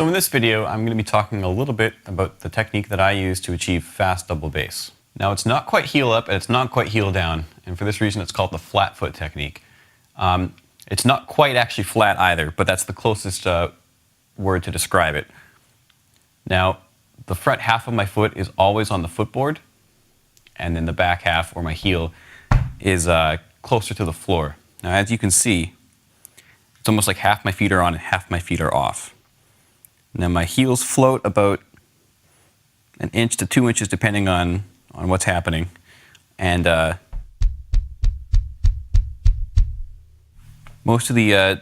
So in this video, I'm going to be talking a little bit about the technique that I use to achieve fast double bass. Now it's not quite heel up and it's not quite heel down, and for this reason it's called the flat foot technique. It's not quite actually flat either, but that's the closest word to describe it. Now the front half of my foot is always on the footboard, and then the back half, or my heel, is closer to the floor. Now as you can see, it's almost like half my feet are on and half my feet are off. Now my heels float about an inch to 2 inches depending on what's happening. And most of the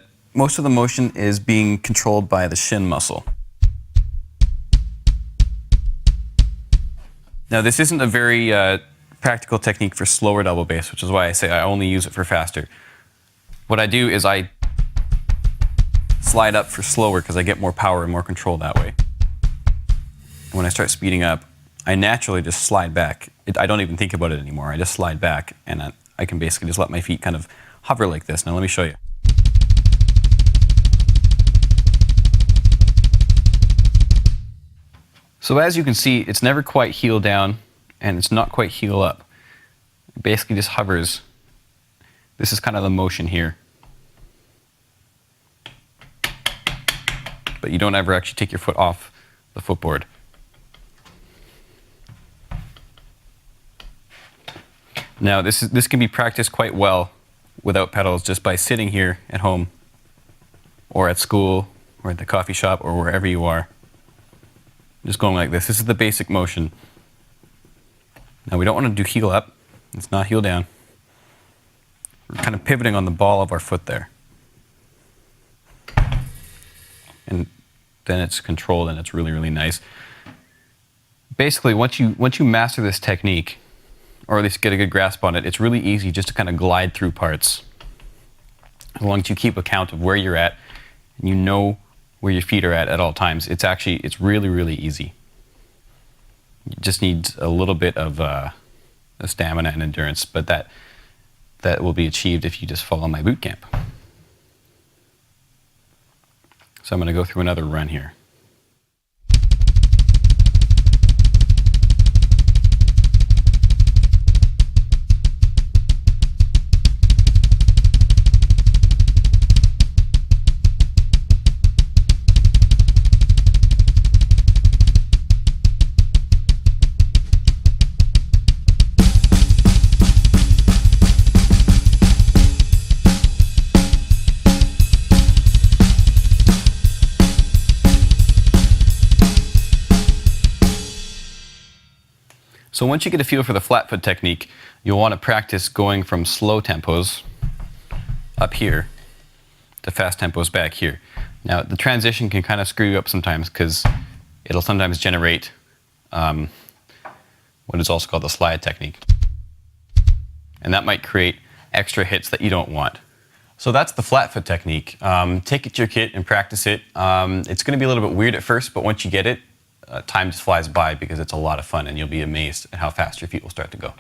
motion is being controlled by the shin muscle. Now this isn't a very practical technique for slower double bass, which is why I say I only use it for faster. What I do is I slide up for slower because I get more power and more control that way. When I start speeding up, I naturally just slide back. I don't even think about it anymore. I just slide back, and I can basically just let my feet kind of hover like this. Now let me show you. So as you can see, it's never quite heel down and it's not quite heel up. It basically just hovers. This is kind of the motion here. But you don't ever actually take your foot off the footboard. Now this can be practiced quite well without pedals, just by sitting here at home or at school or at the coffee shop or wherever you are. Just going like this. This is the basic motion. Now we don't want to do heel up. It's not heel down. We're kind of pivoting on the ball of our foot there. And then it's controlled and it's really, really nice. Basically, once you master this technique, or at least get a good grasp on it, it's really easy just to kind of glide through parts. As long as you keep account of where you're at and you know where your feet are at all times, it's really, really easy. You just need a little bit of stamina and endurance, but that will be achieved if you just follow my boot camp. So I'm going to go through another run here. So once you get a feel for the flat foot technique, you'll want to practice going from slow tempos up here to fast tempos back here. Now the transition can kind of screw you up sometimes because it'll sometimes generate what is also called the slide technique. And that might create extra hits that you don't want. So that's the flat foot technique. Take it to your kit and practice it. It's going to be a little bit weird at first, but once you get it, time just flies by because it's a lot of fun, and you'll be amazed at how fast your feet will start to go.